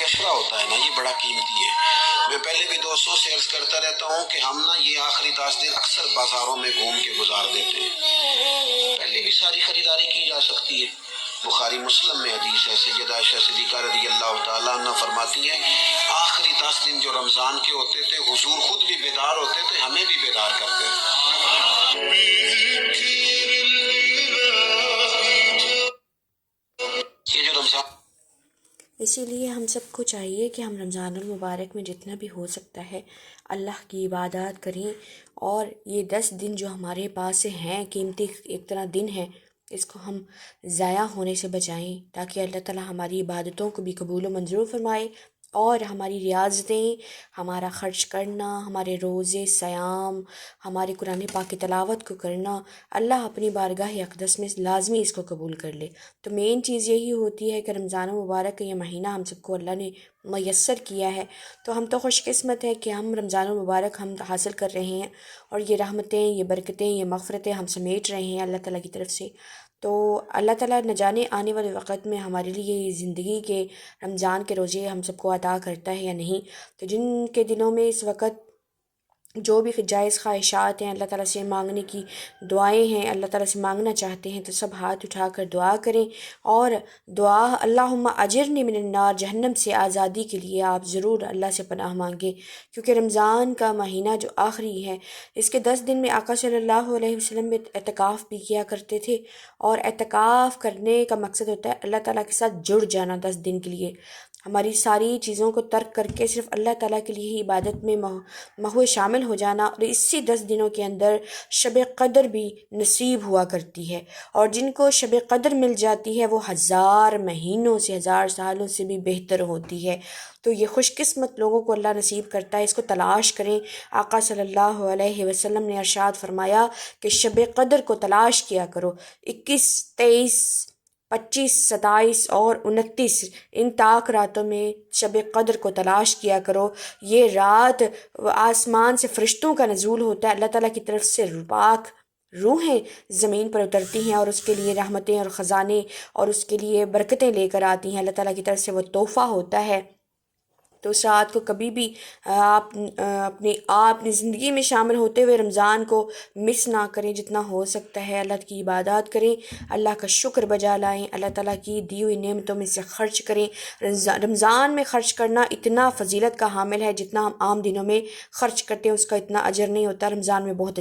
اشرا ہوتا ہے نا، یہ بڑا قیمتی ہے۔ میں پہلے بھی دوستوں سے عرض کرتا رہتا ہوں کہ ہم نا یہ آخری 10 دن اکثر بازاروں میں گھوم کے گزار دیتے ہیں، پہلے بھی ساری خریداری کی جا سکتی ہے۔ بخاری مسلم میں حدیث ہے، سیدہ عائشہ صدیقہ رضی اللہ تعالیٰ عنہ فرماتی ہیں آخری 10 دن جو رمضان کے ہوتے تھے حضور خود بھی بیدار ہوتے تھے، ہمیں بھی بیدار کرتے تھے۔ یہ جو رمضان، اسی لیے ہم سب کو چاہیے کہ ہم رمضان المبارک میں جتنا بھی ہو سکتا ہے اللہ کی عبادات کریں، اور یہ 10 دن جو ہمارے پاس سے ہیں، قیمتی ایک طرح دن ہے، اس کو ہم ضائع ہونے سے بچائیں، تاکہ اللہ تعالی ہماری عبادتوں کو بھی قبول و منظور فرمائے، اور ہماری ریاضتیں، ہمارا خرچ کرنا، ہمارے روزے سیام، ہمارے قرآن پاک کی تلاوت کو کرنا، اللہ اپنی بارگاہ اقدس میں لازمی اس کو قبول کر لے۔ تو مین چیز یہی ہوتی ہے کہ رمضان المبارک کا یہ مہینہ ہم سب کو اللہ نے میسر کیا ہے، تو ہم تو خوش قسمت ہے کہ ہم رمضان المبارک ہم حاصل کر رہے ہیں، اور یہ رحمتیں، یہ برکتیں، یہ مغفرتیں ہم سمیٹ رہے ہیں اللہ تعالیٰ کی طرف سے۔ تو اللہ تعالیٰ نہ جانے آنے والے وقت میں ہمارے لیے یہ زندگی کے رمضان کے روزے ہم سب کو عطا کرتا ہے یا نہیں۔ تو جن کے دلوں میں اس وقت جو بھی جائز خواہشات ہیں، اللہ تعالیٰ سے مانگنے کی دعائیں ہیں، اللہ تعالیٰ سے مانگنا چاہتے ہیں، تو سب ہاتھ اٹھا کر دعا کریں، اور دعا اللہم اجرنی من النار، جہنم سے آزادی کے لیے آپ ضرور اللہ سے پناہ مانگیں، کیونکہ رمضان کا مہینہ جو آخری ہے، اس کے 10 دن میں آقا صلی اللہ علیہ وسلم میں اعتکاف بھی کیا کرتے تھے، اور اعتکاف کرنے کا مقصد ہوتا ہے اللہ تعالیٰ کے ساتھ جڑ جانا 10 دن کے لیے، ہماری ساری چیزوں کو ترک کر کے صرف اللہ تعالیٰ کے لیے ہی عبادت میں محو شامل ہو جانا، اور اسی 10 دنوں کے اندر شب قدر بھی نصیب ہوا کرتی ہے، اور جن کو شب قدر مل جاتی ہے وہ 1000 مہینوں سے 1000 سالوں سے بھی بہتر ہوتی ہے۔ تو یہ خوش قسمت لوگوں کو اللہ نصیب کرتا ہے، اس کو تلاش کریں۔ آقا صلی اللہ علیہ وسلم نے ارشاد فرمایا کہ شب قدر کو تلاش کیا کرو، 21، 23، 25، 27 اور 29 ان طاق راتوں میں شب قدر کو تلاش کیا کرو۔ یہ رات آسمان سے فرشتوں کا نزول ہوتا ہے، اللہ تعالیٰ کی طرف سے پاک روحیں زمین پر اترتی ہیں، اور اس کے لیے رحمتیں اور خزانے اور اس کے لیے برکتیں لے کر آتی ہیں، اللہ تعالیٰ کی طرف سے وہ تحفہ ہوتا ہے۔ تو اس رات کو کبھی بھی آپ اپنی زندگی میں شامل ہوتے ہوئے رمضان کو مس نہ کریں، جتنا ہو سکتا ہے اللہ کی عبادات کریں، اللہ کا شکر بجا لائیں، اللہ تعالیٰ کی دی ہوئی نعمتوں میں سے خرچ کریں۔ رمضان میں خرچ کرنا اتنا فضیلت کا حامل ہے، جتنا ہم عام دنوں میں خرچ کرتے ہیں اس کا اتنا اجر نہیں ہوتا، رمضان میں بہت